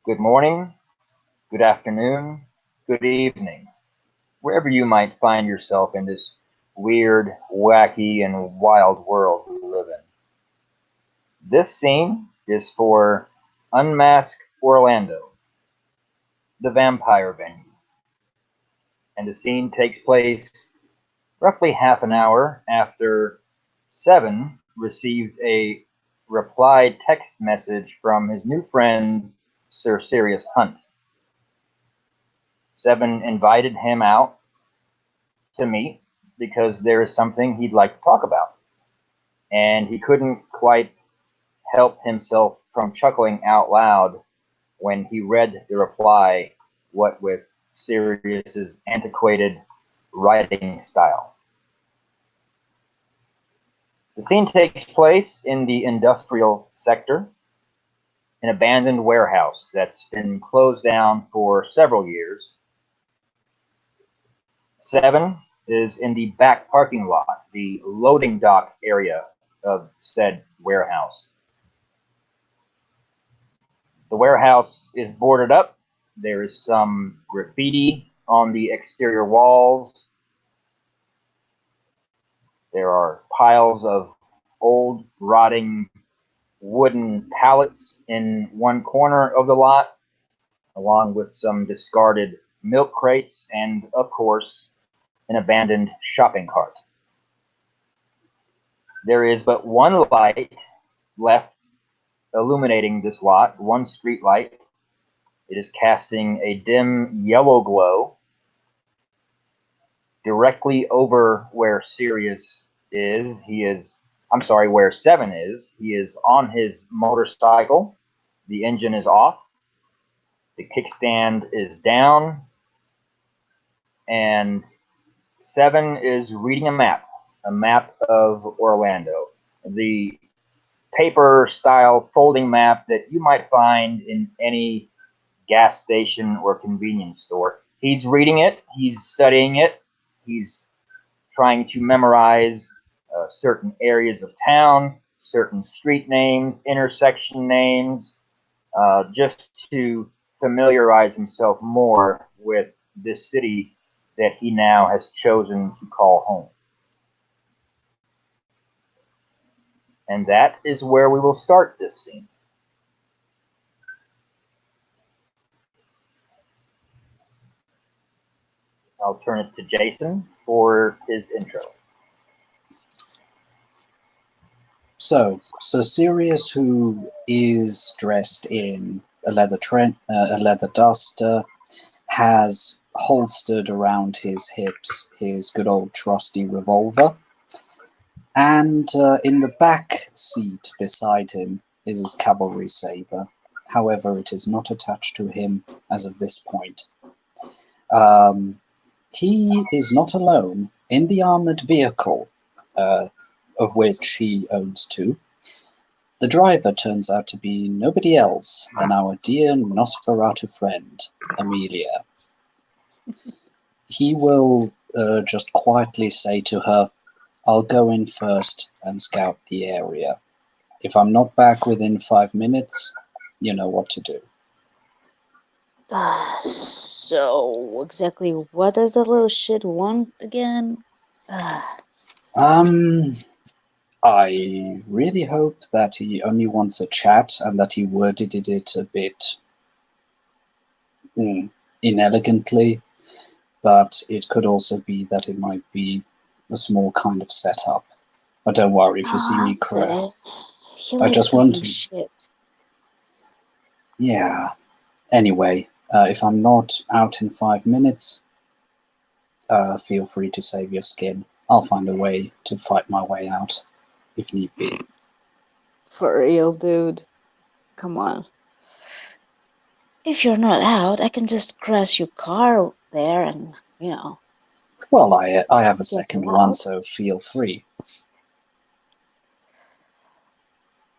Good morning, good afternoon, good evening, wherever you might find yourself in this weird, wacky, and wild world we live in. This scene is for Unmask Orlando, the vampire venue, and the scene takes place roughly half an hour after Seven received a reply text message from his new friend, Sir Sirius Hunt. Seven invited him out to meet because there is something he'd like to talk about. And he couldn't quite help himself from chuckling out loud when he read the reply, what with Sirius's antiquated writing style. The scene takes place in the industrial sector, an abandoned warehouse that's been closed down for several years. Seven is in the back parking lot, the loading dock area of said warehouse. The warehouse is boarded up. There is some graffiti on the exterior walls. There are piles of old, rotting wooden pallets in one corner of the lot, along with some discarded milk crates and, of course, an abandoned shopping cart. There is but one light left illuminating this lot, one street light. It is casting a dim yellow glow directly over where Sirius is. Where Seven is. He is on his motorcycle. The engine is off. The kickstand is down. And Seven is reading a map of Orlando. The paper style folding map that you might find in any gas station or convenience store. He's reading it, he's studying it, he's trying to memorize certain areas of town, certain street names, intersection names, just to familiarize himself more with this city that he now has chosen to call home. And that is where we will start this scene. I'll turn it to Jason for his intro. So Sirius, who is dressed in a leather duster, has holstered around his hips his good old trusty revolver, and in the back seat beside him is his cavalry saber. However, it is not attached to him as of this point. He is not alone in the armored vehicle, of which he owns two. The driver turns out to be nobody else than our dear Nosferatu friend, Amelia. He will just quietly say to her, "I'll go in first and scout the area. If I'm not back within 5 minutes, you know what to do." So, exactly what does the little shit want again? I really hope that he only wants a chat and that he worded it a bit inelegantly, but it could also be that it might be a small kind of setup. But don't worry if you see me cry. I just want to. Shit. Yeah. Anyway, if I'm not out in 5 minutes, feel free to save your skin. I'll find a way to fight my way out, if need be. For real, dude. Come on. If you're not out, I can just crash your car there and, Well, I have a second one, so feel free.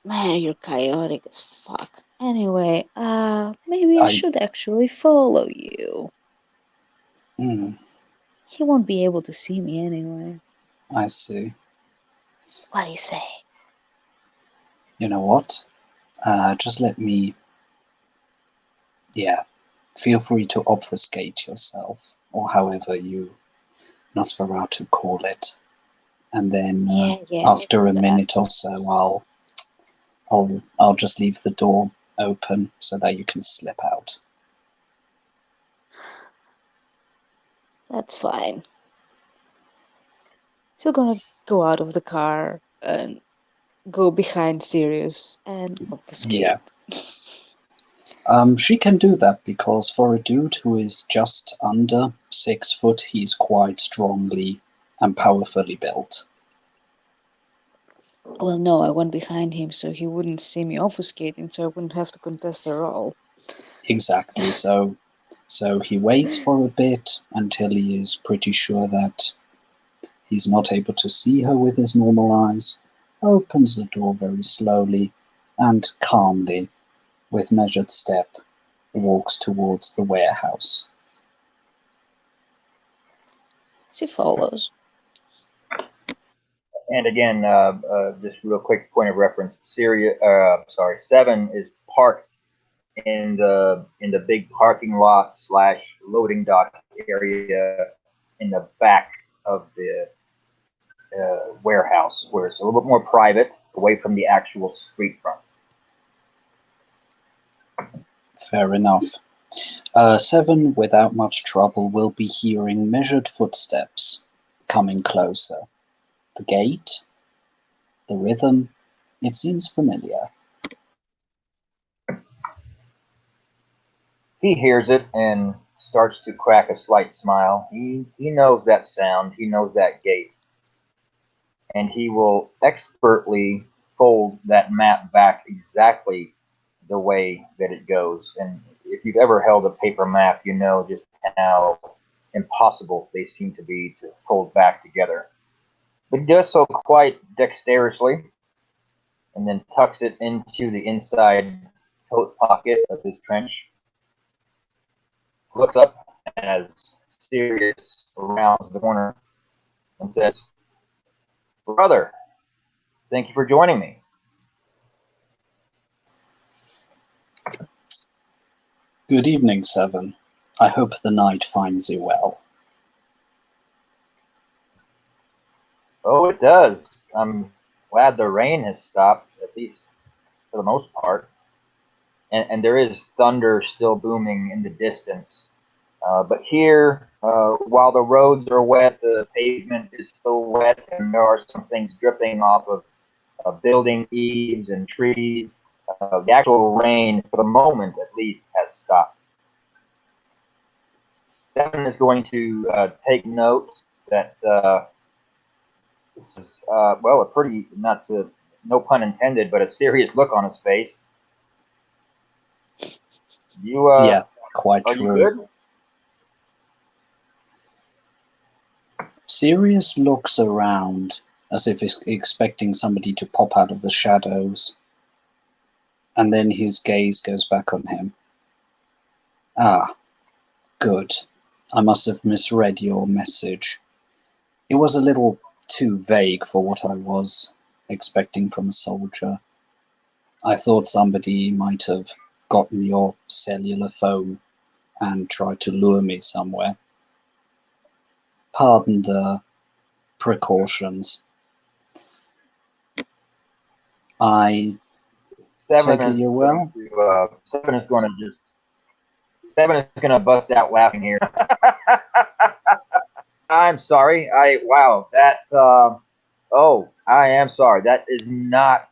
Man, you're chaotic as fuck. Anyway, maybe I should actually follow you. He won't be able to see me anyway. I see. What do you say? You know what? Just let me Yeah, feel free to obfuscate yourself, or however you Nosferatu call it. And then Yeah, after a that. minute or so, I'll just leave the door open so that you can slip out. That's fine. She's gonna go out of the car and go behind Sirius and obfuscate. Yeah. She can do that because for a dude who is just under 6 foot, he's quite strongly and powerfully built. Well, no, I went behind him so he wouldn't see me obfuscating, so I wouldn't have to contest the role. Exactly. So he waits for a bit until he is pretty sure that he's not able to see her with his normal eyes, opens the door very slowly, and calmly, with measured step, walks towards the warehouse. She follows. And again, just real quick point of reference: Seven is parked in the big parking lot slash loading dock area in the back of the warehouse, where it's a little bit more private, away from the actual street front. Fair enough. Seven, without much trouble, will be hearing measured footsteps coming closer. The gait, the rhythm, it seems familiar. He hears it and starts to crack a slight smile. He knows that sound. He knows that gait. And he will expertly fold that map back exactly the way that it goes. And if you've ever held a paper map, you know just how impossible they seem to be to fold back together. But he does so quite dexterously and then tucks it into the inside coat pocket of his trench. Looks up as Sirius rounds the corner and says, "Brother, thank you for joining me." Good evening, Seven. I hope the night finds you well. Oh, it does. I'm glad the rain has stopped, at least for the most part. And there is thunder still booming in the distance. But here, while the roads are wet, the pavement is still wet, and there are some things dripping off of building eaves and trees. The actual rain, for the moment at least, has stopped. Stefan is going to take note that this is, well, a pretty, not to, no pun intended, but a serious look on his face. Yeah, quite are true. you good? Sirius looks around as if he's expecting somebody to pop out of the shadows, and then his gaze goes back on him. Ah, good. I must have misread your message. It was a little too vague for what I was expecting from a soldier. I thought somebody might have gotten your cellular phone and tried to lure me somewhere. Pardon the precautions. I take it you're well? Seven is going to bust out laughing here. I'm sorry. I am sorry. That is not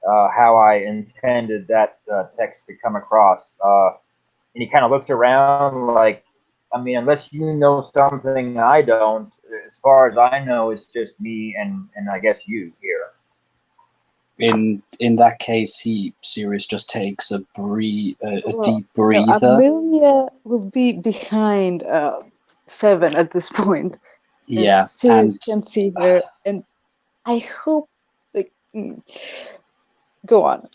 how I intended that text to come across. And he kind of looks around like, I mean, unless you know something I don't, as far as I know, it's just me and I guess you here. In that case, Sirius just takes a deep breather. Amelia will be behind Seven at this point. Yeah, Sirius can see her, and I hope, go on.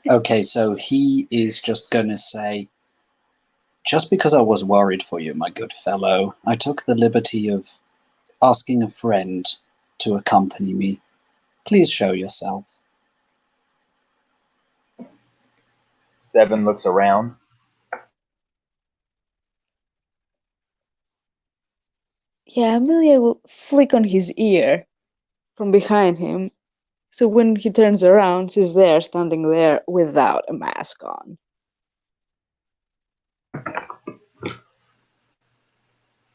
Okay, so he is just gonna say, just because I was worried for you, my good fellow, I took the liberty of asking a friend to accompany me. Please show yourself. Seven looks around. Yeah, Amelia will flick on his ear from behind him. So when he turns around, she's there, standing there without a mask on.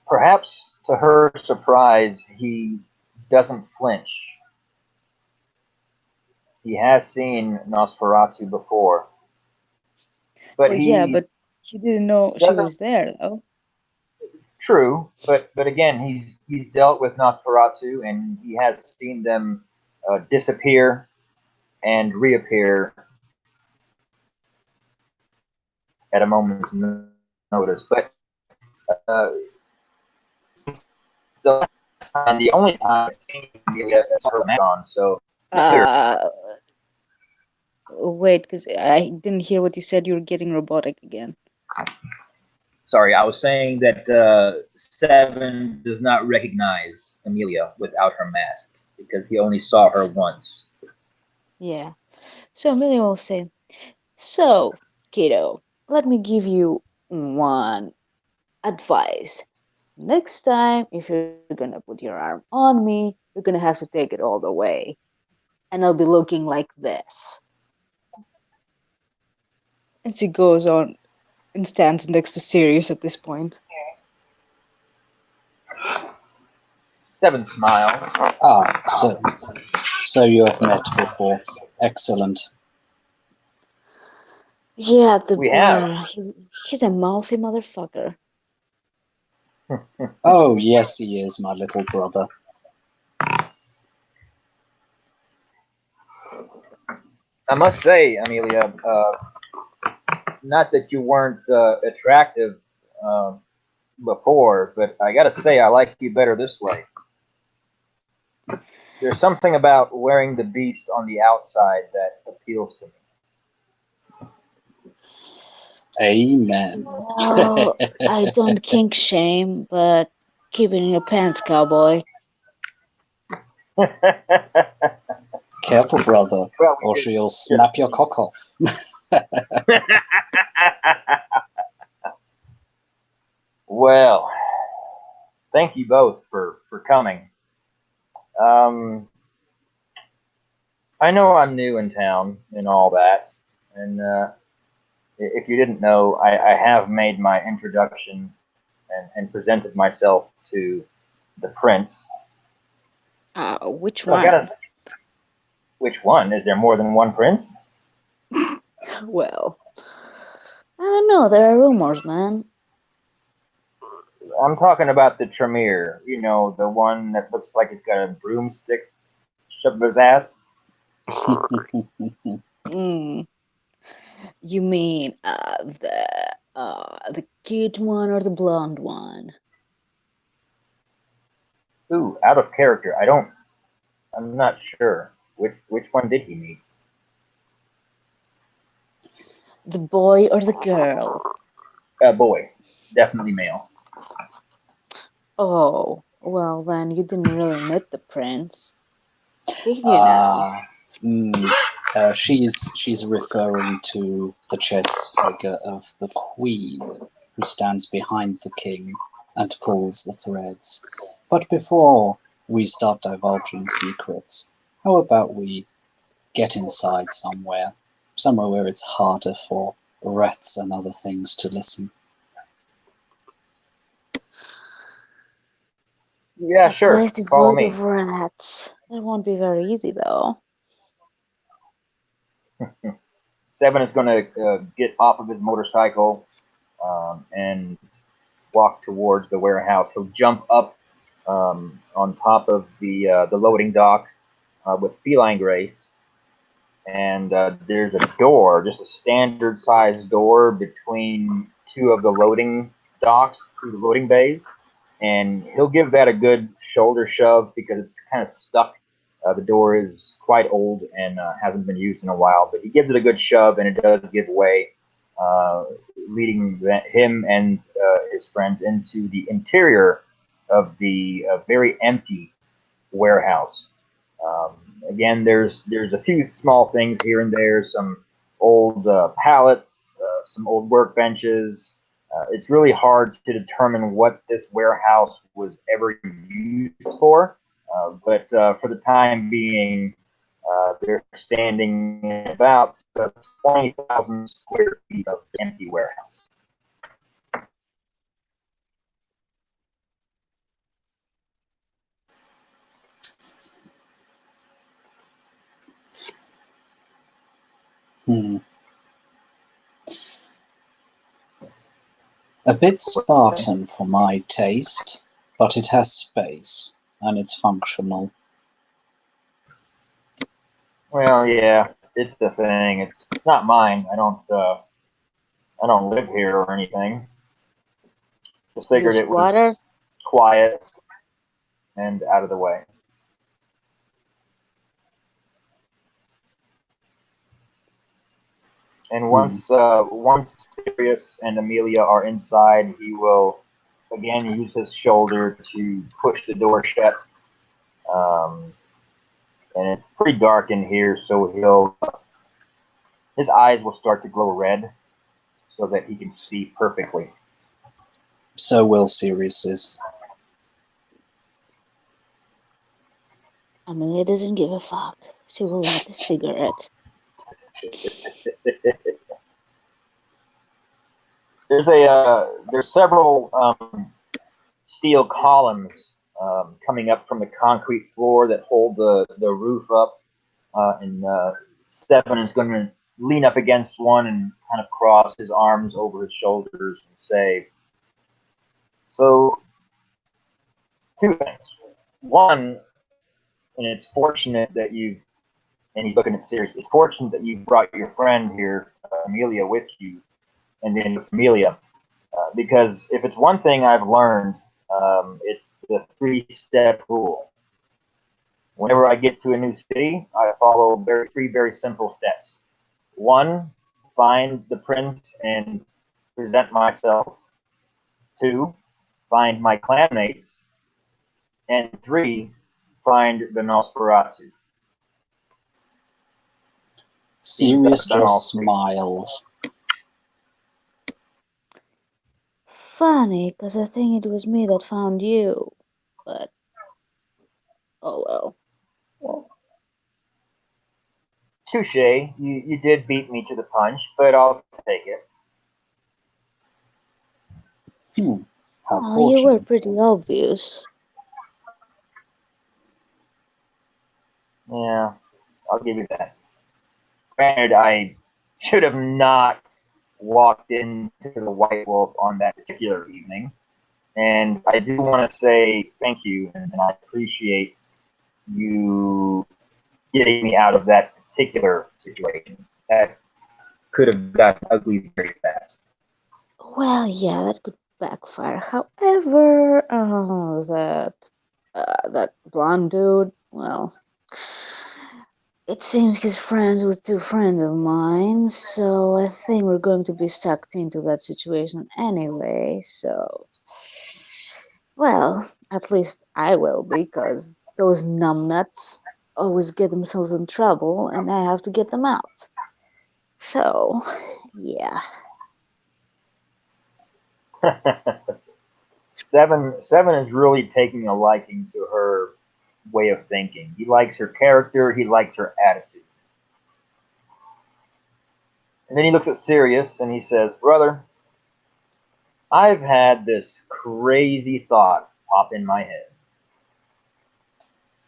Perhaps to her surprise, he doesn't flinch. He has seen Nosferatu before, but Well, yeah, he but he didn't know she doesn't. was there, though. True, but again, he's dealt with Nosferatu, and he has seen them disappear and reappear at a moment's notice. But uh, the and the only time I've seen Amelia is her mask on, so clear. Uh, Wait, because I didn't hear what you said. You were getting robotic again. Sorry, I was saying that Seven does not recognize Amelia without her mask because he only saw her once. Yeah. So Amelia will say, "So, kiddo, let me give you one advice. Next time, if you're gonna put your arm on me, you're gonna have to take it all the way. And I'll be looking like this." And she goes on and stands next to Sirius at this point. Seven smiles. Ah, so you have met before. Excellent. Yeah, at the We have. bar. He's a mouthy motherfucker. Oh, yes, he is, my little brother. I must say, Amelia, not that you weren't attractive uh, before, but I gotta say, I like you better this way. There's something about wearing the beast on the outside that appeals to Amen. Well, I don't kink shame, but keep it in your pants, cowboy. me. Careful, brother, Well, or we she'll just snap your cock off. well, thank you both for coming. Um, I know I'm new in town and all that, and if you didn't know, I have made my introduction and presented myself to the prince. Which So I gotta. one? Which one? Is there more than one prince? Well, I don't know. There are rumors, man. I'm talking about the Tremere. You know, the one that looks like it's got a broomstick shoved in his ass. Mm, you mean the cute one or the blonde one? Ooh, out of character. I don't. I'm not sure. Which one did he meet? The boy or the girl? Boy, definitely male. Oh, well then you didn't really meet the prince, did you now? Ah, mm, she's referring to the chess figure of the queen, who stands behind the king and pulls the threads. But before we start divulging secrets, how about we get inside somewhere where it's harder for rats and other things to listen? Yeah, A sure. place Follow devoid me. of rats. That won't be very easy though. Seven is going to get off of his motorcycle and walk towards the warehouse. He'll jump up on top of the loading dock with feline grace, and there's a door, just a standard sized door between two of the loading docks, two of the loading bays, and he'll give that a good shoulder shove because it's kind of stuck. The door is quite old and hasn't been used in a while, but he gives it a good shove and it does give way, uh, leading him and his friends into the interior of the very empty warehouse. Um, Again, there's a few small things here and there, some old pallets, some old workbenches, It's really hard to determine what this warehouse was ever used for, but for the time being, they're standing in about 20,000 square feet of empty warehouse. Hmm. A bit Spartan for my taste, but it has space and it's functional. Well, yeah, it's the thing. It's not mine. I don't live here or anything. Just You figured it was squatter? quiet and out of the way. And Hmm. once Sirius and Amelia are inside, he will again use his shoulder to push the door shut. Um, and it's pretty dark in here, so he'll his eyes will start to glow red so that he can see perfectly. So will Sirius's. Amelia doesn't give a fuck. She will light a cigarette. There's several steel columns coming up from the concrete floor that hold the roof up, and Seven is going to lean up against one and kind of cross his arms over his shoulders and say, "So, two things. One, and it's fortunate that you've and he's looking at Sirius. It's fortunate that you brought your friend here, Amelia, with you, and then it's Amelia, because if it's one thing I've learned, it's the three-step rule. Whenever I get to a new city, I follow three very simple steps. One, find the prince and present myself. Two, find my clanmates. And three, find the Nosferatu. Seems Sirius I've done all just three. smiles. Funny, 'cause I think it was me that found you. But, oh well. Well, touche. You did beat me to the punch, but I'll take it. How Oh, you were fortunate. pretty obvious. Yeah, I'll give you that. Granted, I should have not walked into the White Wolf on that particular evening, and I do want to say thank you, and I appreciate you getting me out of that particular situation. That could have gotten ugly very fast. Well, yeah, that could backfire. However, that blonde dude, well, it seems he's friends with two friends of mine, so I think we're going to be sucked into that situation anyway, so, well, at least I will, because those numbnuts always get themselves in trouble, and I have to get them out. So, yeah. Seven is really taking a liking to her way of thinking. He likes her character. He likes her attitude. And then he looks at Sirius and he says, "Brother, I've had this crazy thought pop in my head."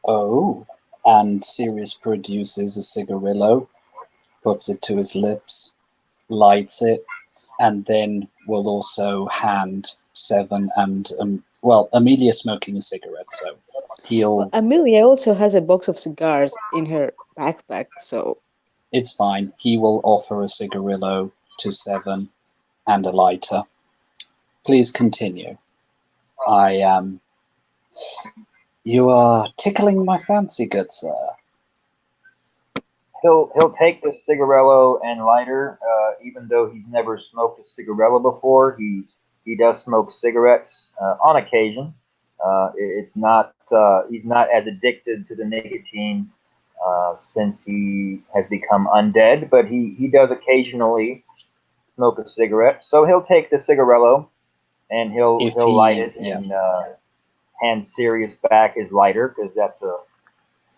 Oh. And Sirius produces a cigarillo, puts it to his lips, lights it, and then will also hand Seven and well, Amelia smoking a cigarette, so Well, he'll. Amelia also has a box of cigars in her backpack, so It's fine. He will offer a cigarillo to Seven and a lighter. Please continue. I You are tickling my fancy, good sir. He'll take the cigarillo and lighter, even though he's never smoked a cigarillo before. He does smoke cigarettes on occasion. It's not he's not as addicted to the nicotine since he has become undead, but he does occasionally smoke a cigarette. So he'll take the cigarello and If he'll light he, it yeah, and hand Sirius back his lighter because that's a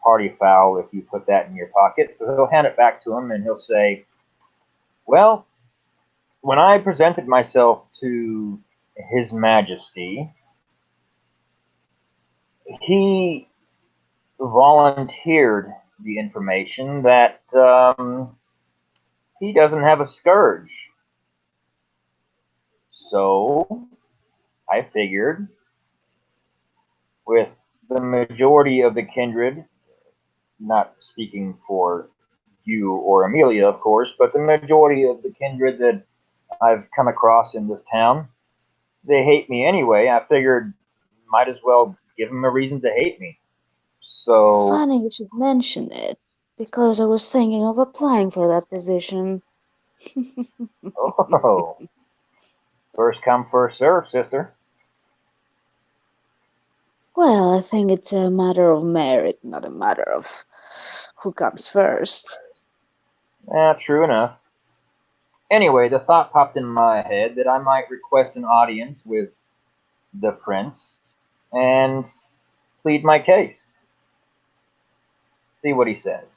party foul if you put that in your pocket. So he'll hand it back to him and he'll say, "Well, when I presented myself to His Majesty, he volunteered the information that he doesn't have a scourge. So I figured with the majority of the kindred, not speaking for you or Amelia, of course, but the majority of the kindred that I've come across in this town, they hate me anyway. I figured might as well give them a reason to hate me. So, Funny you should mention it, because I was thinking of applying for that position. oh, first come, first serve, sister. Well, I think it's a matter of merit, not a matter of who comes first. True enough. Anyway, the thought popped in my head that I might request an audience with the prince and plead my case. See what he says.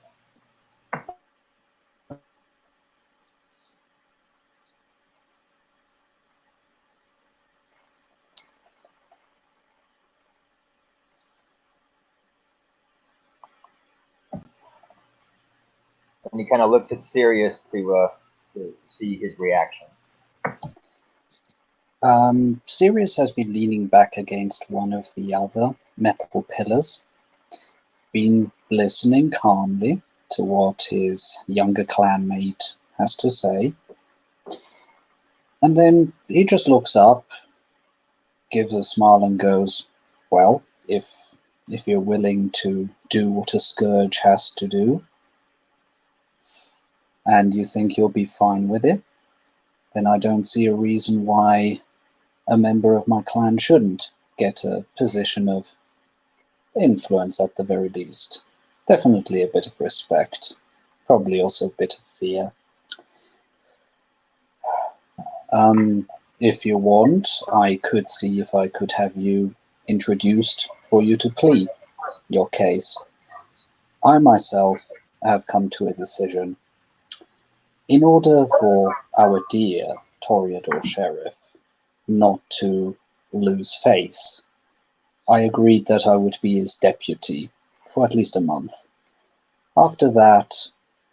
And he kind of looks at Sirius to see his reaction. Sirius has been leaning back against one of the other metal pillars, been listening calmly to what his younger clanmate has to say, and then he just looks up, gives a smile, and goes, "Well, if you're willing to do what a scourge has to do, and you think you'll be fine with it, then I don't see a reason why a member of my clan shouldn't get a position of influence at the very least. Definitely a bit of respect, probably also a bit of fear. If you want, I could see if I could have you introduced for you to plead your case. I myself have come to a decision. In order for our dear Toreador Sheriff not to lose face, I agreed that I would be his deputy for at least a month. After that,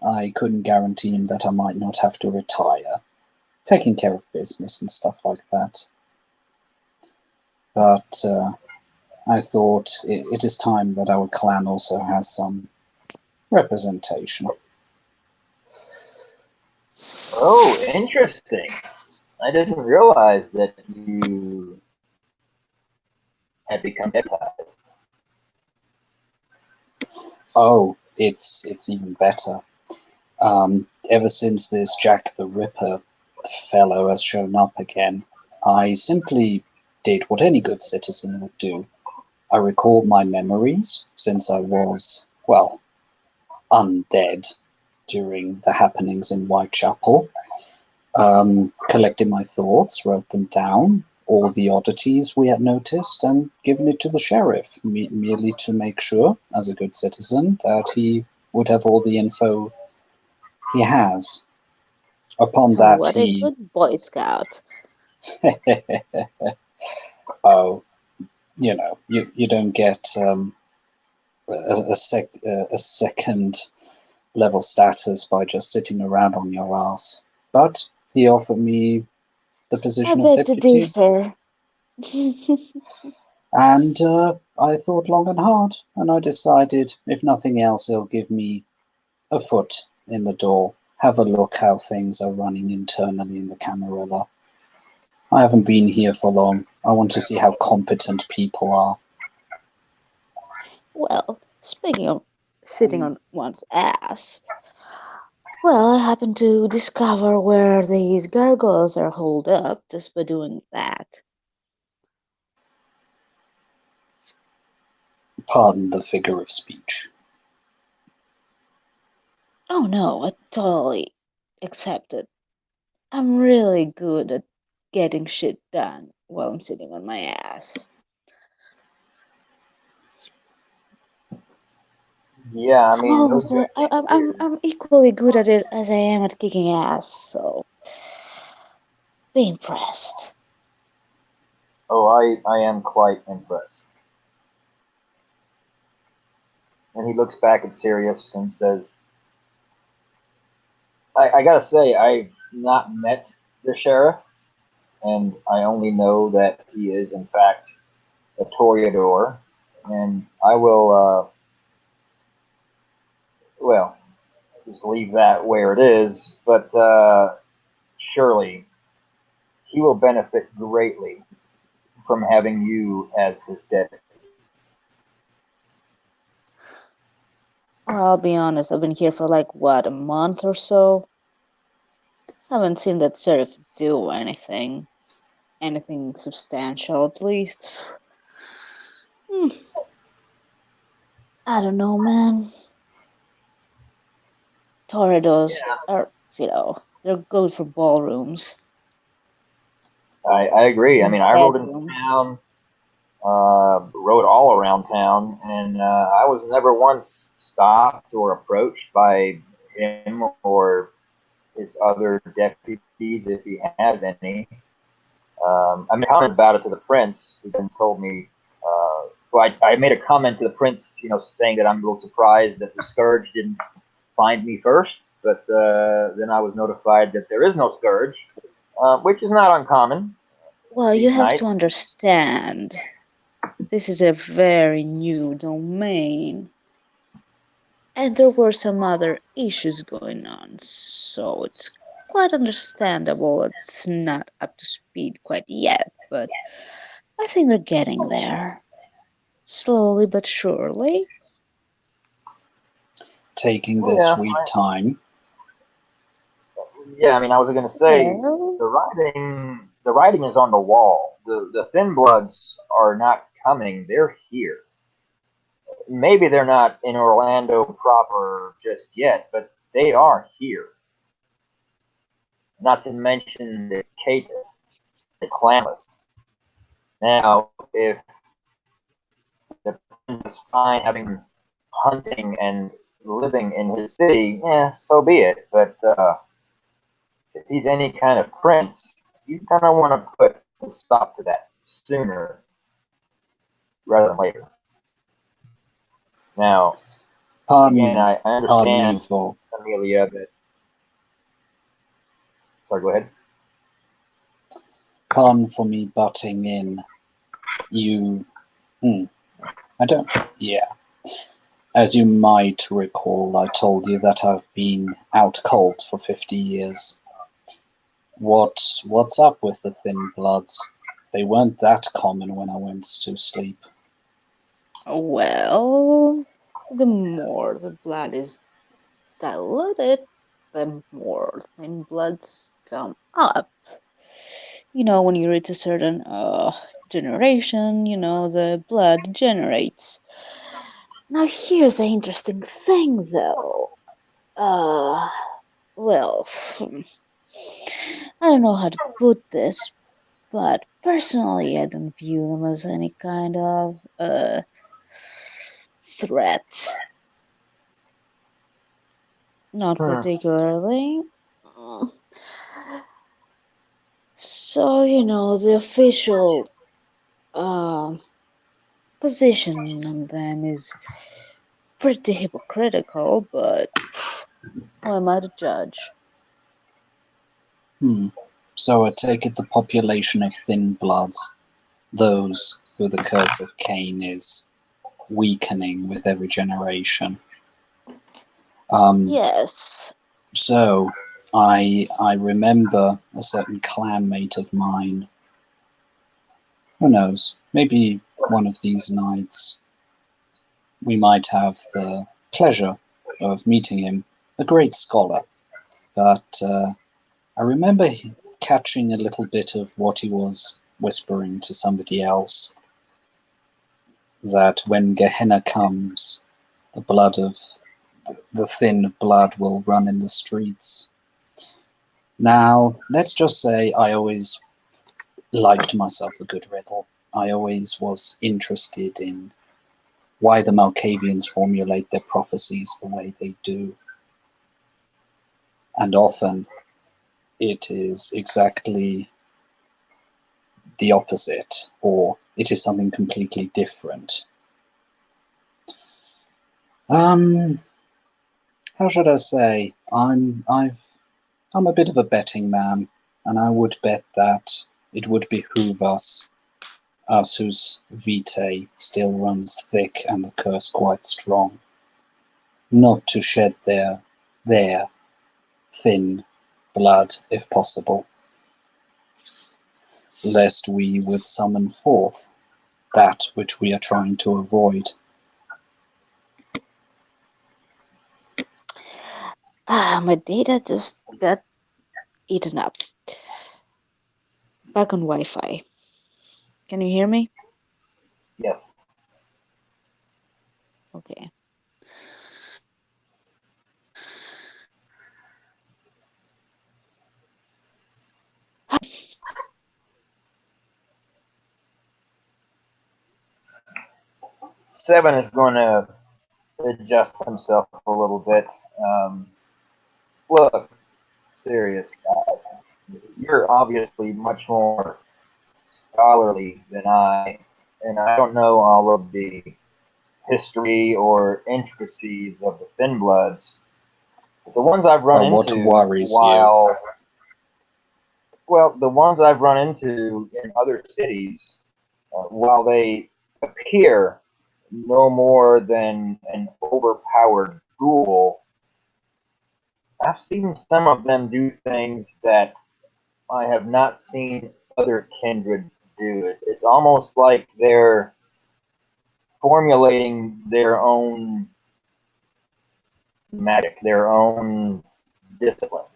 I couldn't guarantee him that I might not have to retire, taking care of business and stuff like that. But I thought it is time that our clan also has some representation. Oh, interesting. I didn't realize that you had become deputized. Oh, it's even better. Ever since this Jack the Ripper fellow has shown up again, I simply did what any good citizen would do. I recalled my memories since I was, well, undead during the happenings in Whitechapel. Collected my thoughts, wrote them down, all the oddities we had noticed, and given it to the sheriff, merely to make sure, as a good citizen, that he would have all the info he has. Upon Oh, that, what a he. good Boy Scout. Oh, you don't get a second level status by just sitting around on your ass. But he offered me the I position of beg to deputy, differ. and I thought long and hard, and I decided, if nothing else, he'll give me a foot in the door, have a look how things are running internally in the Camarilla. I haven't been here for long. I want to see how competent people are. Well, speaking of sitting on one's ass, well, I happened to discover where these gargoyles are holed up just by doing that. Pardon the figure of speech. Oh no, I totally accept it. I'm really good at getting shit done while I'm sitting on my ass. Yeah, I I'm mean, no almost a, I, judging here. I'm equally good at it as I am at kicking ass. So be impressed. Oh, I am quite impressed. And he looks back at Sirius and says, I gotta say, I've not met the sheriff, and I only know that he is, in fact, a Toreador. And I will, well, just leave that where it is, but surely he will benefit greatly from having you as his deputy. Well, I'll be honest. I've been here for like what, a month or so. Haven't seen that sheriff do anything substantial at least. Hmm, I don't know, man. Toreadors are, they're good for ballrooms I agree. I and mean, I rode into bedrooms. town, rode all around town, and I was never once stopped or approached by him or his other deputies if he has any. I made a comment about it to the prince, who then told me. Well, I made a comment to the prince, saying that I'm a little surprised that the scourge didn't find me first, but then I was notified that there is no scourge, which is not uncommon Well, you these have to nights. understand, this is a very new domain. And there were some other issues going on, so it's quite understandable it's not up to speed quite yet, but I think they're getting there. Slowly but surely. Taking their Yeah, sweet time. yeah. I mean, I was going to say Well, the writing is on the wall. The thin bloods are not coming; they're here. Maybe they're not in Orlando proper just yet, but they are here. Not to mention the Kate, the Clammus. Now, if the prince is fine having hunting and living in his city, so be it. But if he's any kind of prince, you kind of want to put a stop to that sooner rather than later. Now, again, Pardon, I pardon me understand, for Amelia, that. Sorry, go ahead. pardon for me butting in. You, I don't. Yeah, as you might recall, I told you that I've been out cold for 50 years. What's up with the thin bloods? They weren't that common when I went to sleep. well, the more the blood is diluted, the more thin bloods come up. When you reach a certain generation, the blood degenerates. Now, here's the interesting thing, though. Uh, well, I don't know how to put this, but personally, I don't view them as any kind of threat. Not Hmm. particularly. Mm. So, the official uh, position on them is pretty hypocritical, but who am I to judge? So I take it the population of thin bloods, those who the curse of Cain is weakening with every generation. Um, Yes. so I remember a certain clanmate of mine. Who knows? Maybe one of these nights we might have the pleasure of meeting him. A great scholar, but I remember catching a little bit of what he was whispering to somebody else, that when Gehenna comes, the blood of the thin blood will run in the streets. Now, let's just say I always liked myself a good riddle. I always was interested in why the Malkavians formulate their prophecies the way they do. And often it is exactly the opposite, or it is something completely different. How should I say? I'm a bit of a betting man, and I would bet that it would behoove us whose vitae still runs thick and the curse quite strong, not to shed their thin blood if possible, lest we would summon forth that which we are trying to avoid. My data just got eaten up. Back on Wi-Fi. Can you hear me? Yes. Okay. 7 is going to adjust himself a little bit. Look, serious. You're obviously much more scholarly than I, and I don't know all of the history or intricacies of the Thin Bloods. But the ones I've run What into worries while well, the ones I've run into in other cities, while they appear no more than an overpowered ghoul, I've seen some of them do things that I have not seen other kindred do. It's almost like they're formulating their own magic, their own disciplines.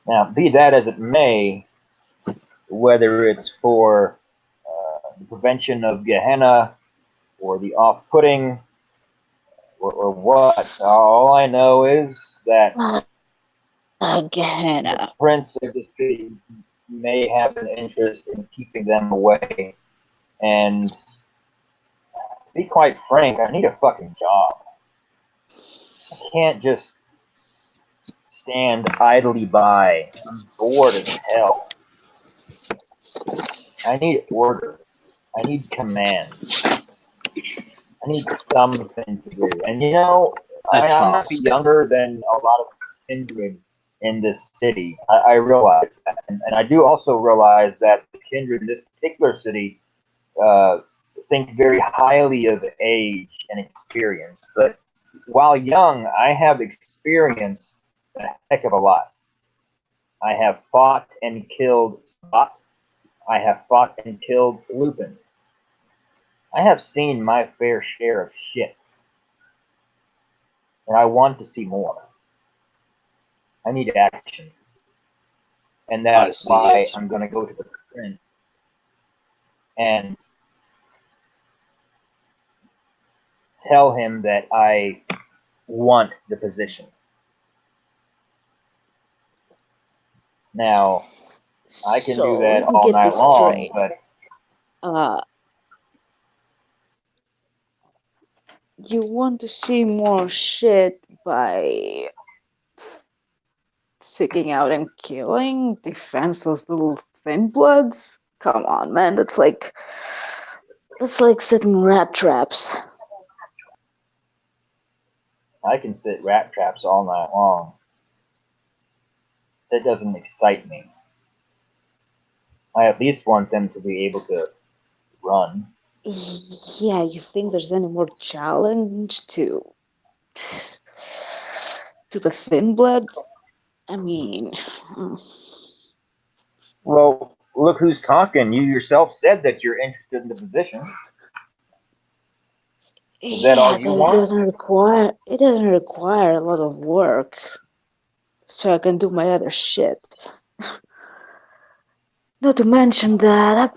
Now, be that as it may, whether it's for the prevention of Gehenna or the off-putting or what, all I know is that Again. the prince of the city may have an interest in keeping them away. And to be quite frank, I need a fucking job. I can't just stand idly by. I'm bored as hell. I need order. I need command. I need something to do. And you know, A I might be task. younger than a lot of kindred in this city. I realize that. And I do also realize that the kindred in this particular city think very highly of age and experience. But while young, I have experienced a heck of a lot. I have fought and killed Spot. I have fought and killed Lupin. I have seen my fair share of shit. And I want to see more. I need action. And that's why I'm going to go to the print and tell him that I want the position. Now, I can do that let me all get night this long, straight. but You want to see more shit by seeking out and killing defenseless little thin bloods? Come on, man. That's like setting rat traps. I can sit rat traps all night long. That doesn't excite me. I at least want them to be able to run. Yeah, you think there's any more challenge to the thin bloods? I mean, Well, look who's talking. You yourself said that you're interested in the position. Is that all yeah, you but want? it doesn't require a lot of work, so I can do my other shit. Not to mention that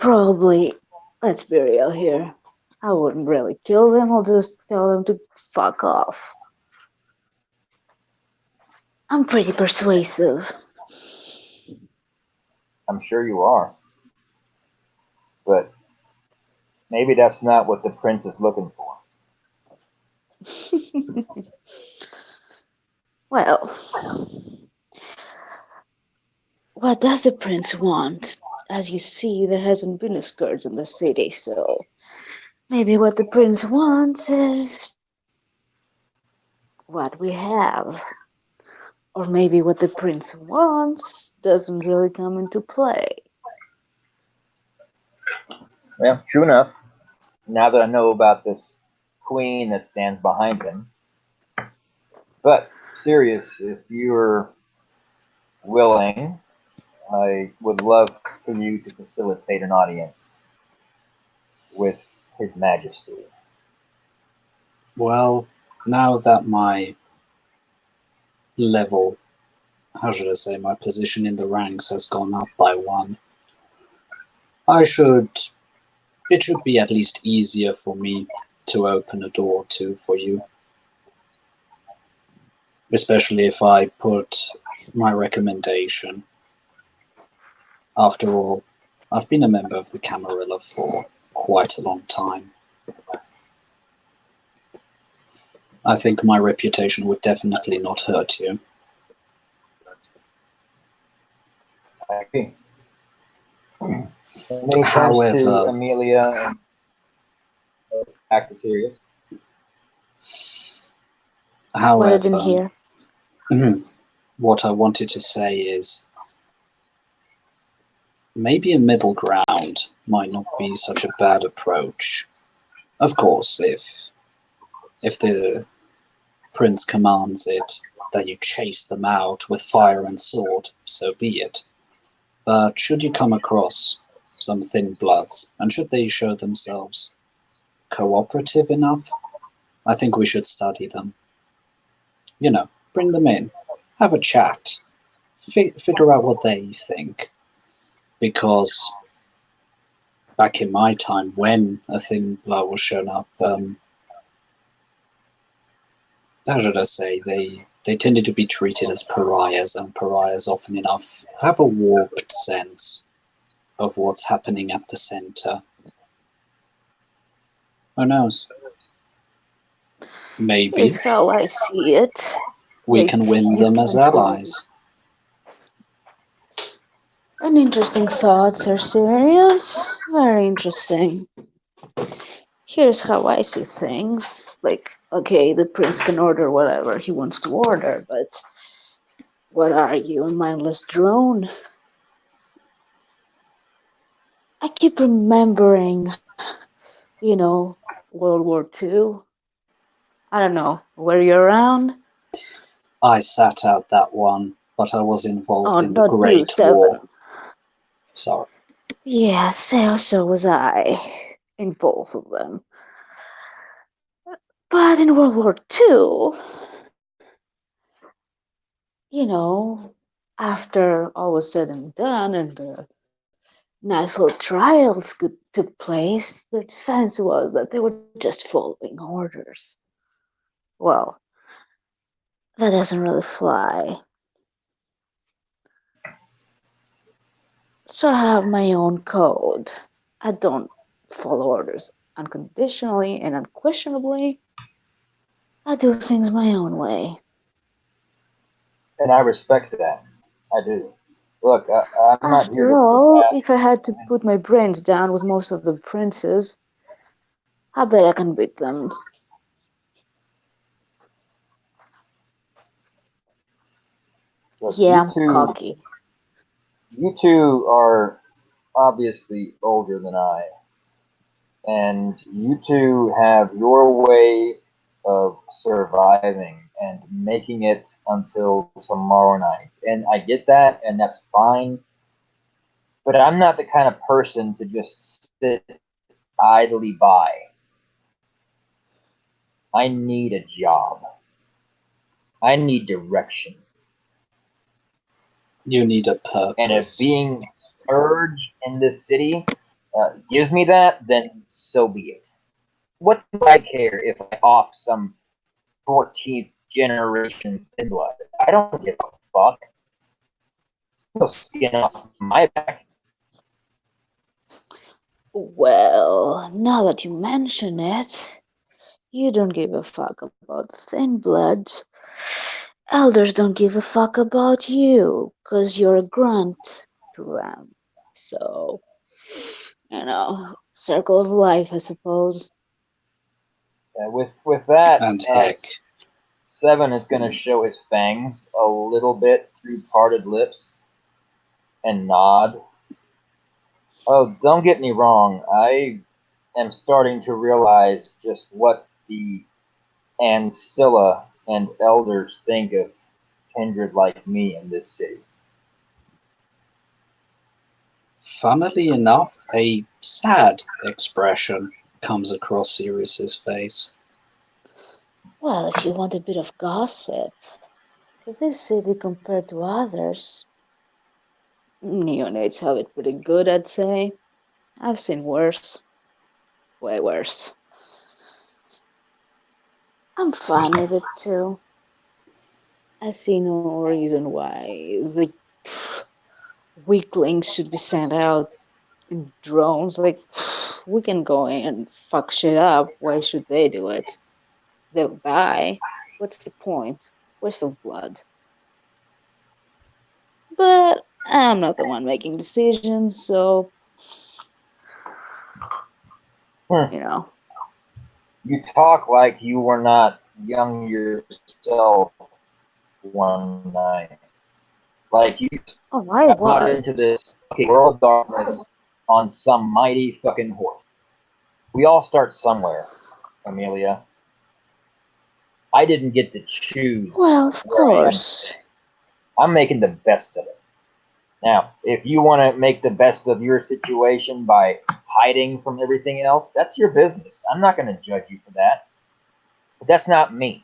let's be real here, I wouldn't really kill them. I'll just tell them to fuck off. I'm pretty persuasive. I'm sure you are. But maybe that's not what the prince is looking for. Well, what does the prince want? As you see, there hasn't been a scourge in the city, so maybe what the prince wants is what we have. Or maybe what the prince wants doesn't really come into play. Well, true enough. Now that I know about this queen that stands behind him. But, serious, if you're willing, I would love for you to facilitate an audience with His Majesty. Well, now that my level, how should I say, my position in the ranks has gone up by one, it should be at least easier for me to open a door or two for you. Especially if I put my recommendation. After all, I've been a member of the Camarilla for quite a long time. I think my reputation would definitely not hurt you. I agree. And then he turns to However, Amelia and back to Sirius. What I didn't however, hear. what I wanted to say is maybe a middle ground might not be such a bad approach. Of course, if the prince commands it, that you chase them out with fire and sword, so be it. But should you come across some thin bloods, and should they show themselves cooperative enough, I think we should study them. You know, bring them in, have a chat, figure out what they think. Because back in my time, when a thin blood was shown up, how should I say, they tended to be treated as pariahs, and pariahs often enough have a warped sense of what's happening at the center. Who knows? Maybe Here's how I see it. we can win you them as can't really. allies. An interesting thought, Sir Sirius. Very interesting. Here's how I see things. Like, okay, the prince can order whatever he wants to order, but what are you, a mindless drone? I keep remembering, World War II. I don't know, were you around? I sat out that one, but I was Oh, involved in the not you, Great War. Seven. Sorry. Yeah, so was I. In both of them. But in World War II, after all was said and done and the nice little trials took place, the defense was that they were just following orders. Well, that doesn't really fly. So I have my own code. I don't follow orders unconditionally and unquestionably. I do things my own way. And I respect that. I do. Look, I'm not here After to put all, that. if I had to put my brains down with most of the princes, I bet I can beat them. Look, Yeah, I'm cocky. you two are obviously older than I, and you two have your way of surviving and making it until tomorrow night. And I get that, and that's fine. But I'm not the kind of person to just sit idly by. I need a job. I need direction. You need a And if purpose. being scourge in this city gives me that, then so be it. What do I care if I off some 14th generation thin blood. I don't give a fuck. No skin off my back. Well, now that you mention it, you don't give a fuck about thin bloods. Elders don't give a fuck about you, 'cause you're a grunt to them. So, circle of life, I suppose. With that, And heck, Seven is going to show his fangs a little bit through parted lips and nod. Oh, don't get me wrong. I am starting to realize just what the Ancilla and elders think of kindred like me in this city. funnily enough, a sad expression comes across Sirius's face. Well, if you want a bit of gossip, this city compared to others, neonates have it pretty good, I'd say. I've seen worse. Way worse. I'm fine with it too. I see no reason why the weaklings should be sent out in drones. Like, we can go in and fuck shit up. Why should they do it? They'll die. What's the point? Waste of blood. But I'm not the one making decisions, so Hmm. you know. You talk like you were not young yourself one night. Like you Oh, I got brought was. into this fucking world of darkness on some mighty fucking horse. We all start somewhere, Amelia. I didn't get to choose Well, of where I am course. today. I'm making the best of it. Now, if you want to make the best of your situation by hiding from everything else, that's your business. I'm not going to judge you for that. But that's not me.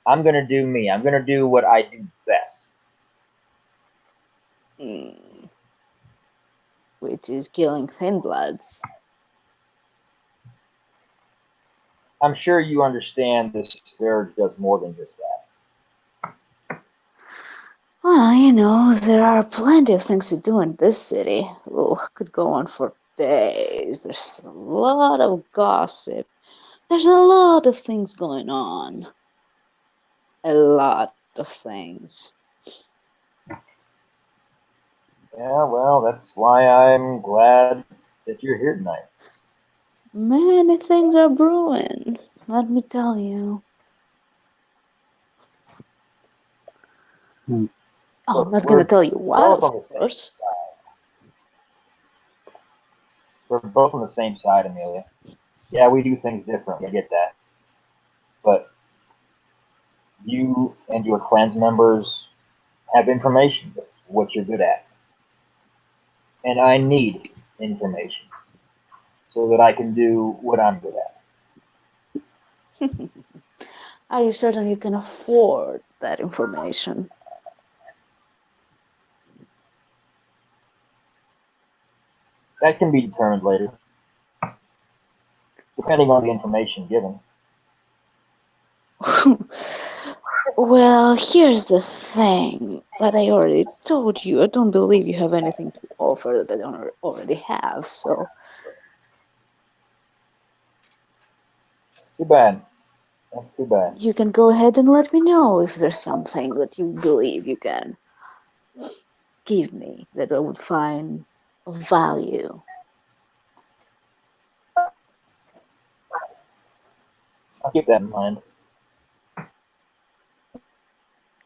I'm going to do me. I'm going to do what I do best. Which is killing thin bloods. I'm sure you understand this scourge does more than just that. Well, there are plenty of things to do in this city. Oh, could go on for days. There's a lot of gossip. There's a lot of things going on. A lot of things. Yeah, well, that's why I'm glad that you're here tonight. Many things are brewing, let me tell you. Hmm. Oh, I'm not gonna tell you what, both on of the same course. We're both on the same side, Amelia. Yeah, we do things differently. I get that. But you and your clan's members have information. That's what you're good at. And I need information so that I can do what I'm good at. Are you certain you can afford that information? That can be determined later, depending on the information given. Well, here's the thing that I already told you. I don't believe you have anything to offer that I don't already have, so It's too bad. That's too bad. you can go ahead and let me know if there's something that you believe you can give me that I would find of value. I'll keep that in mind.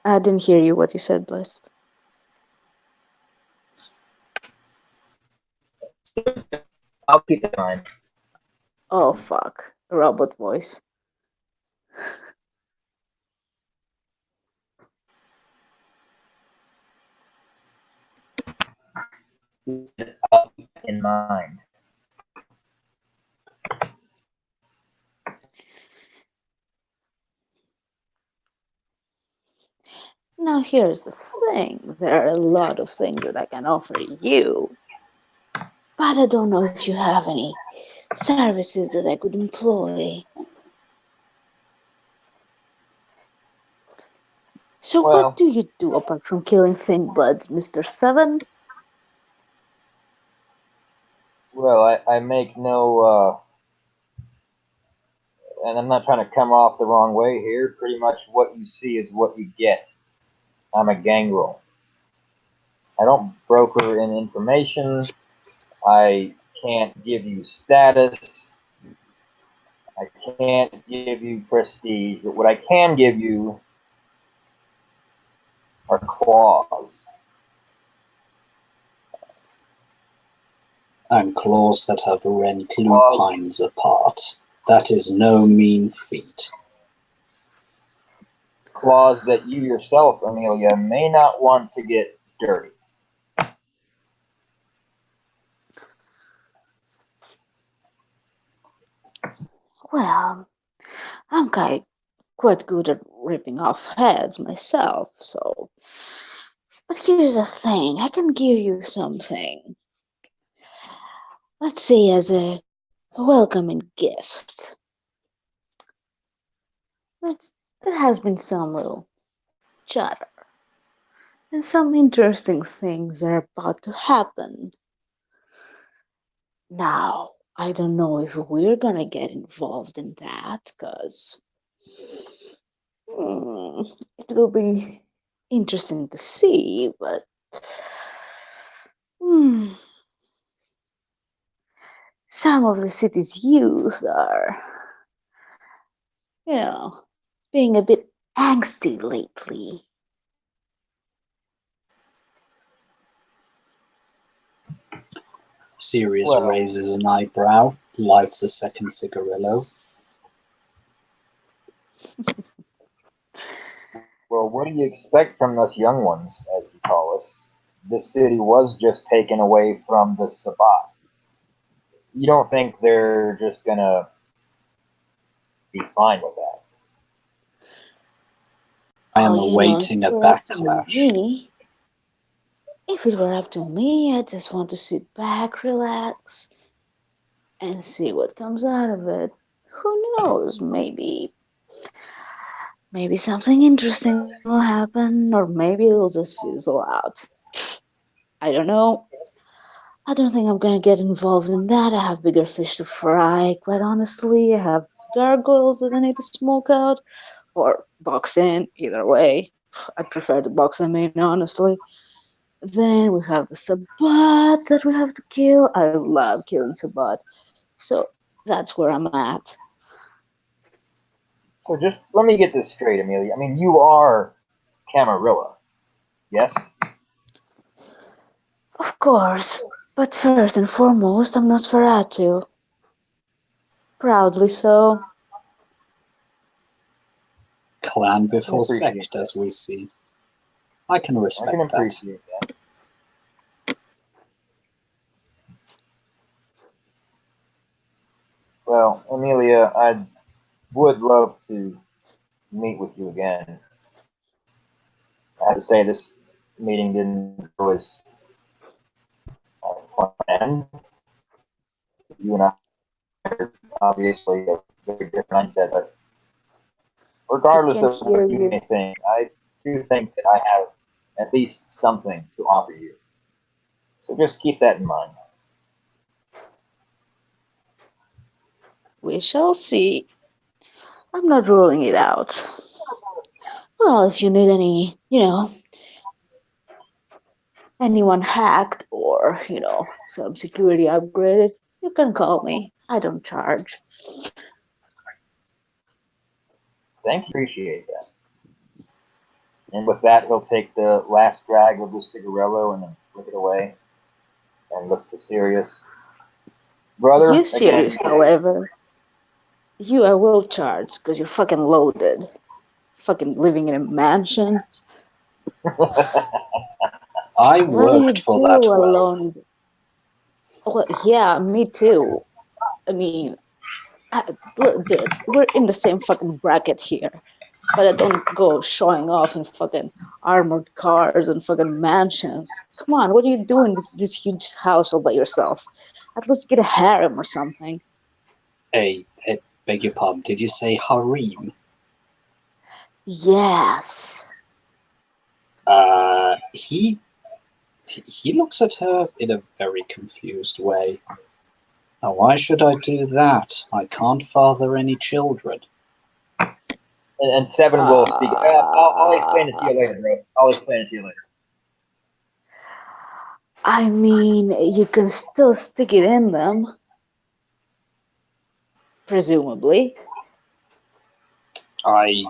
I didn't hear you what you said, Blessed. I'll keep that in mind. Oh, fuck. A robot voice. I'll keep that in mind. Now, here's the thing. There are a lot of things that I can offer you, but I don't know if you have any services that I could employ. So what Well, do you do apart from killing thin bloods, Mr. Seven? I make no, and I'm not trying to come off the wrong way here. Pretty much what you see is what you get. I'm a gangrel. I don't broker in information. I can't give you status. I can't give you prestige. But what I can give you are claws. And claws that have rent Claws, lupines apart. That is no mean feat. claws that you yourself, Amelia, may not want to get dirty. Well, I'm quite good at ripping off heads myself, so. But here's the thing, I can give you something. Let's say as a welcoming gift. Let's, there has been some little chatter, and some interesting things are about to happen. Now, I don't know if we're gonna get involved in that, because it will be interesting to see, but hmm, some of the city's youth are, you know, being a bit angsty lately. Sirius Well, raises an eyebrow, lights a second cigarillo. well, what do you expect from us young ones, as you call us? This city was just taken away from the Sabbat. You don't think they're just gonna be fine with that? I am Oh, you know, if awaiting it a were up to backlash. me, if it were up to me, I just want to sit back, relax, and see what comes out of it. Who knows? Maybe something interesting will happen, or maybe it'll just fizzle out. I don't know. I don't think I'm gonna get involved in that. I have bigger fish to fry, quite honestly. I have these gargoyles that I need to smoke out, or box in, either way. I prefer to box them in, honestly. Then we have the Sabbat that we have to kill. I love killing Sabbat. So that's where I'm at. So just let me get this straight, Amelia. I mean, you are Camarilla, yes? Of course, but first and foremost, I'm Nosferatu. Proudly so. Clan I can before appreciate sect, that. as we see. I can I can respect that. appreciate that. Well, Amelia, I would love to meet with you again. I have to say, this meeting didn't go as planned. You and I are obviously a very different mindset, but I regardless can't of hear what you you. may think, I do think that I have at least something to offer you. So just keep that in mind. We shall see. I'm not ruling it out. Well, if you need any, anyone hacked or, some security upgraded, you can call me. I don't charge. Thank you. Appreciate that. And with that, he'll take the last drag of the cigarello and then flick it away and look to Sirius. You Brother, serious, again, however, you I will charge because you're fucking loaded. Fucking living in a mansion. I What do you worked for do that wealth. alone? Well, yeah, me too. I mean, look, dude, we're in the same fucking bracket here. But I don't go showing off in fucking armored cars and fucking mansions. Come on, what are you doing in this huge house all by yourself? At least get a harem or something. Hey, beg your pardon, did you say harem? Yes. He looks at her in a very confused way. Now, why should I do that? I can't father any children. And Seven will speak. I'll explain it to you later, bro. I'll explain it to you later. I mean, you can still stick it in them, presumably. And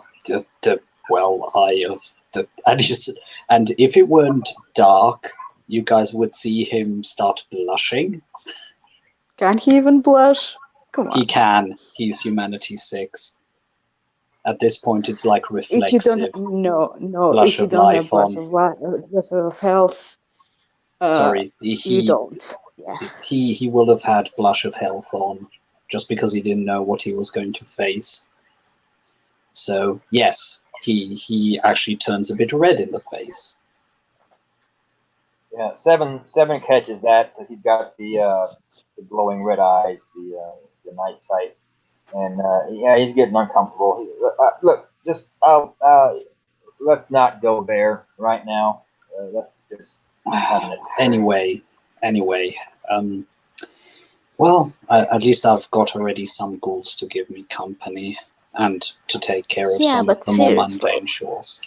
if it weren't dark, you guys would see him start blushing. Can't he even blush? Come on. He can. He's Humanity 6. At this point, it's like reflexive. If you don't, no, Blush if you of don't life have blush on. of life, blush of health, Sorry, you don't. Yeah. He will have had blush of health on, just because he didn't know what he was going to face. So yes, he actually turns a bit red in the face. Yeah, Seven catches that because he's got the glowing red eyes, the night sight, and yeah, he's getting uncomfortable. Look, just let's not go there right now. Let's just Anyway, well, at least I've got already some ghouls to give me company and to take care of some of the more mundane chores.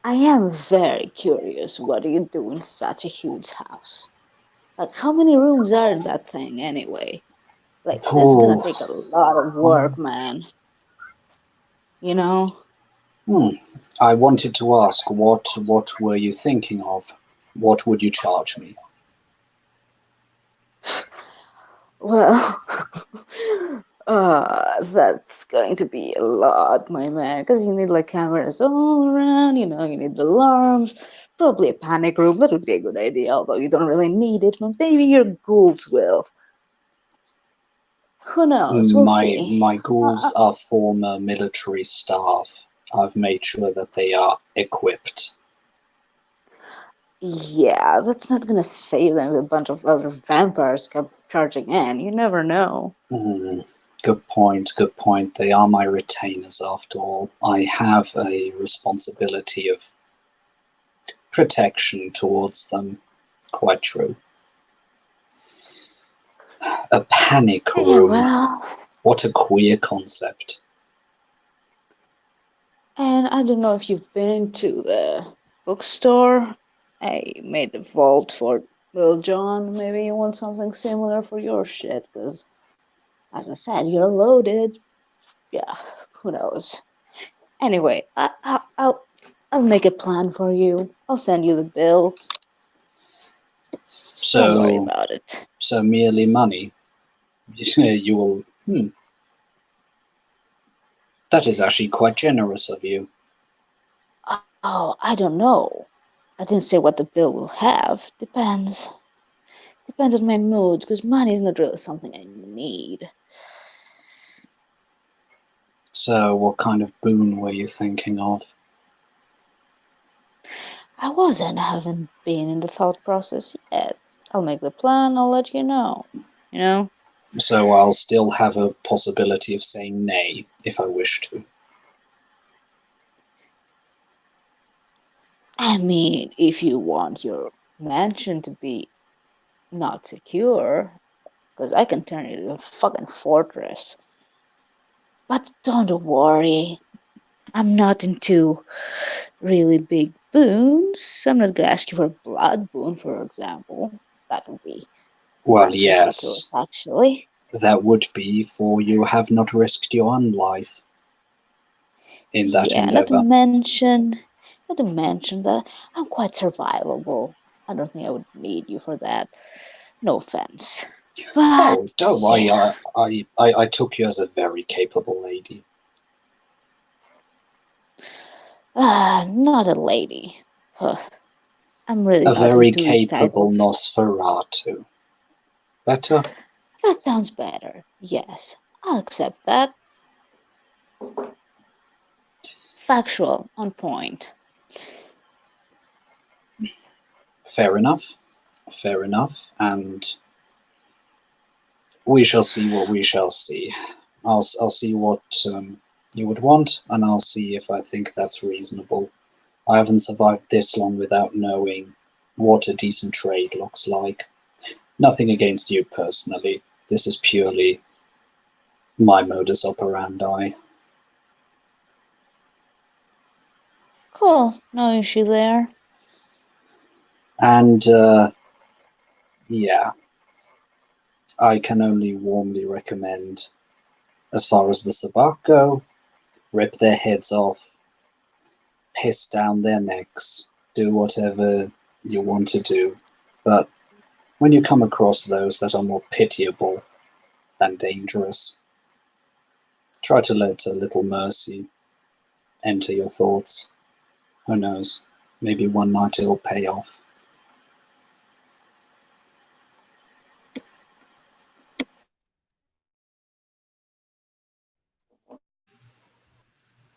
I am very curious. What do you do in such a huge house? Like, how many rooms are in that thing anyway? Like, this is gonna take a lot of work, man. You know? I wanted to ask, what were you thinking of? What would you charge me? Well, that's going to be a lot, my man, because you need like cameras all around, you need alarms, probably a panic room. That would be a good idea, although you don't really need it, but maybe your ghouls will. Who knows? We'll see. My ghouls are former military staff. I've made sure that they are equipped. Yeah, that's not gonna save them if a bunch of other vampires come charging in. You never know. Good point. They are my retainers after all. I have a responsibility of protection towards them. Quite true. A panic room. Well, what a queer concept. And I don't know if you've been to the bookstore. I made the vault for Lil John. Maybe you want something similar for your shit, because, as I said, you're loaded. Yeah, who knows? Anyway, I'll make a plan for you. I'll send you the bill. Don't worry about it. So merely money. You will. That is actually quite generous of you. Oh, I don't know. I didn't say what the bill will have. Depends. Depends on my mood, because money is not really something I need. So what kind of boon were you thinking of? I haven't been in the thought process yet. I'll make the plan, I'll let you know. So I'll still have a possibility of saying nay if I wish to. I mean, if you want your mansion to be not secure, because I can turn it into a fucking fortress. But don't worry, I'm not into really big boons. I'm not gonna ask you for a blood boon, for example. That would be ridiculous, actually. That would be, for you have not risked your own life in that endeavor. Not to mention that I'm quite survivable. I don't think I would need you for that. No offense. But don't worry. I took you as a very capable lady. Not a lady. I'm really a not very into these capable titles. Nosferatu. Better? That sounds better. Yes, I'll accept that. Factual, on point. Fair enough. And we shall see what we shall see. I'll see what you would want, and I'll see if I think that's reasonable. I haven't survived this long without knowing what a decent trade looks like. Nothing against you personally. This is purely my modus operandi. Cool, no issue there. And, yeah, I can only warmly recommend, as far as the Sabak go, rip their heads off, piss down their necks, do whatever you want to do. But when you come across those that are more pitiable than dangerous, try to let a little mercy enter your thoughts. Who knows? Maybe one night it'll pay off.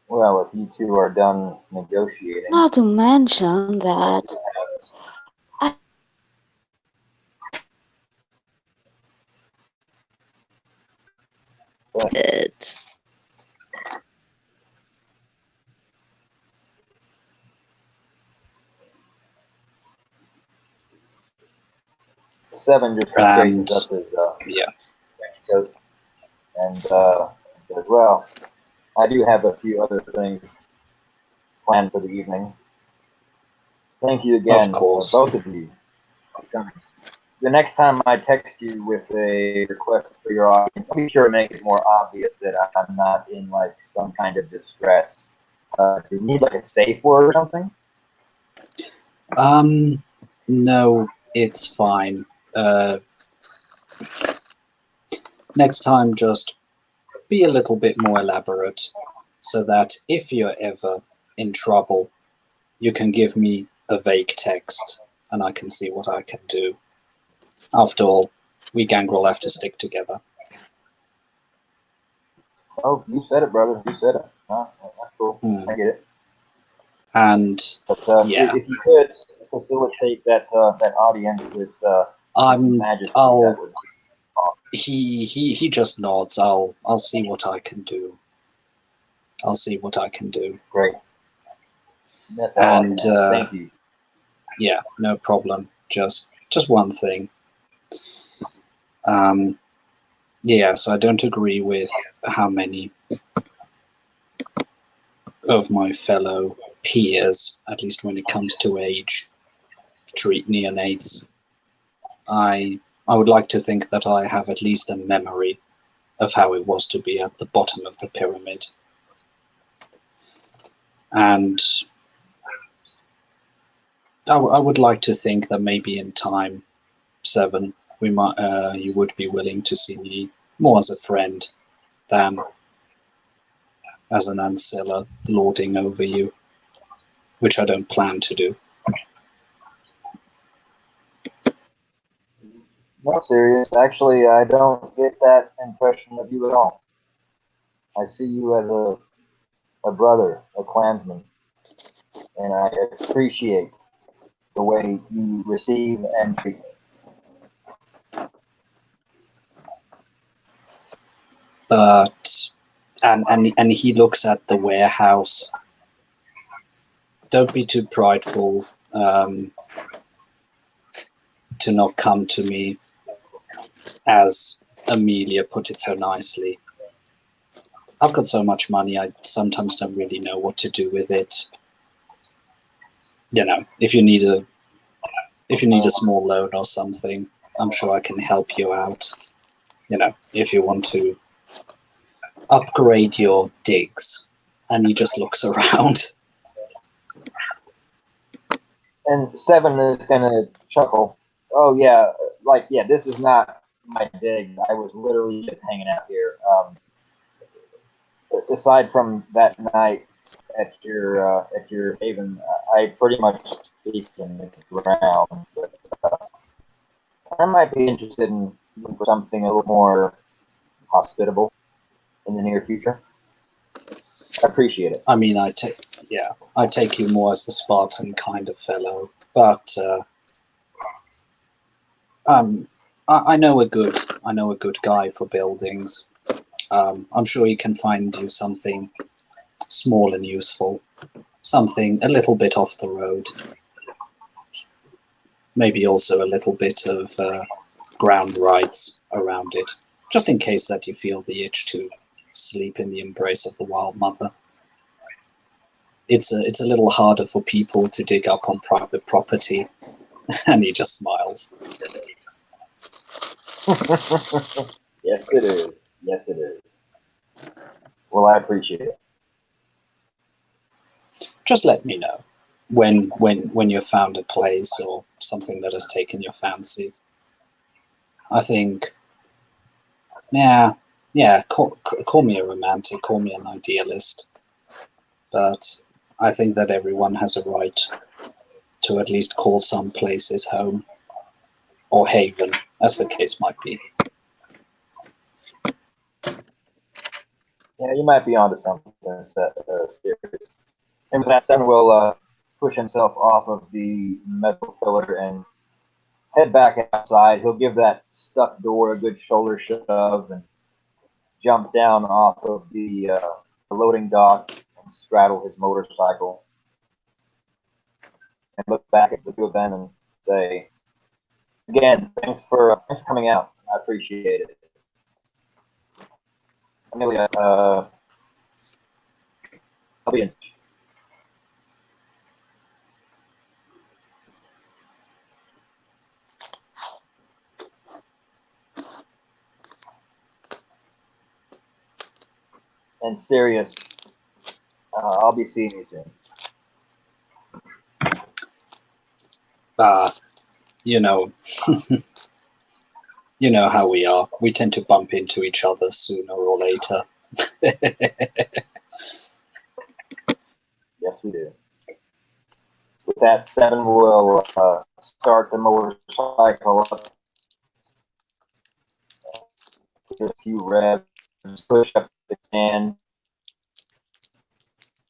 Well, if you two are done negotiating, Not to mention that I did. 7 just And straightens up his yeah, coat and says, "Well, I do have a few other things planned for the evening. Thank you of again, course. both of you. The next time I text you with a request for your audience, I'll be sure to make it more obvious that I'm not in like some kind of distress. Do you need like a safe word or something?" No, it's fine. Next time, just be a little bit more elaborate, so that if you're ever in trouble, you can give me a vague text, and I can see what I can do. After all, we Gangrel have to stick together. Oh, you said it, brother. You said it. That's cool. I get it. And yeah, if you could facilitate that that audience with majesty, I'll. that would. He just nods. I'll see what I can do. I'll see what I can do. Great. That's all And I can ask. Thank you. yeah, no problem. Just one thing. Yes, I don't agree with how many of my fellow peers, at least when it comes to age, treat neonates. I would like to think that I have at least a memory of how it was to be at the bottom of the pyramid. And I would like to think that maybe in time, 7, we might you would be willing to see me more as a friend than as an ancilla lording over you, which I don't plan to do. No, serious. Actually, I don't get that impression of you at all. I see you as a brother, a clansman, and I appreciate the way you receive and treat me. But and he looks at the warehouse. Don't be too prideful to not come to me, as Amelia put it so nicely. I've got so much money, I sometimes don't really know what to do with it. You know, if you need a small loan or something, I'm sure I can help you out. You know, if you want to upgrade your digs. And he just looks around. And 7 is gonna chuckle. Oh yeah, this is not my dig. I was literally just hanging out here. Aside from that night at your haven, I pretty much sleep in the ground. But I might be interested in something a little more hospitable in the near future. I appreciate it. I mean, I take you more as the Spartan kind of fellow, but I know a good guy for buildings. I'm sure he can find you something small and useful. something a little bit off the road. Maybe also a little bit of ground rights around it, just in case that you feel the itch to sleep in the embrace of the Wild Mother. It's a little harder for people to dig up on private property, and he just smiles. Yes, it is. Yes, it is. Well, I appreciate it. Just let me know when you've found a place or something that has taken your fancy. I think, yeah, call me a romantic, call me an idealist, but I think that everyone has a right to at least call some places home, or haven, as the case might be. Yeah, you might be onto something serious. And that Seven will push himself off of the metal pillar and head back outside. He'll give that stuck door a good shoulder shove and jump down off of the loading dock and straddle his motorcycle and look back at the two of them and say, again, thanks for coming out. I appreciate it. Amelia, I'll be in. And Sirius, I'll be seeing you soon. You know, you know how we are. We tend to bump into each other sooner or later. Yes, we do. With that, Seven will start the motorcycle up. Give a few revs, push up the stand,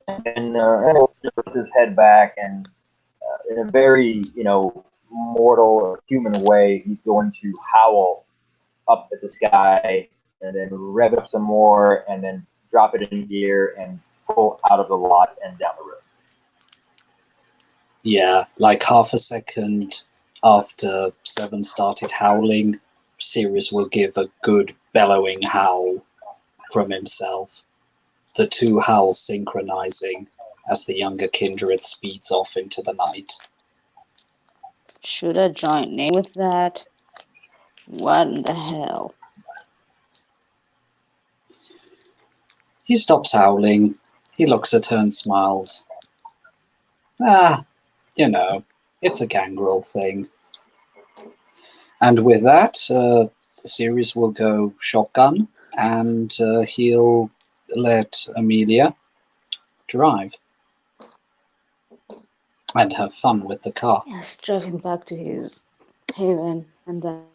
and then he'll put his head back and in a very, mortal or human way, he's going to howl up at the sky and then rev it up some more and then drop it in gear and pull out of the lot and down the road. Yeah, like half a second after Seven started howling, Sirius will give a good bellowing howl from himself. The two howls synchronizing as the younger kindred speeds off into the night. Should I join in with that? What in the hell? He stops howling. He looks at her and smiles. It's a Gangrel thing. And with that, the series will go shotgun, and he'll let Amelia drive and have fun with the car. Yes, drive him back to his haven and then.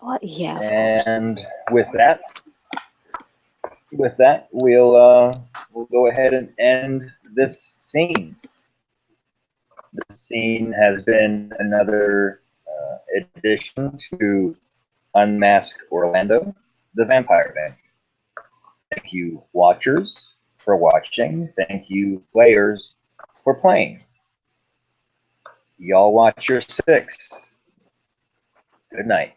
What? Yeah, of course. And with that, we'll go ahead and end this scene. This scene has been another addition to Unmask Orlando, the Vampire Band. Thank you, watchers, for watching. Thank you, players, for playing. Y'all watch your six. Good night.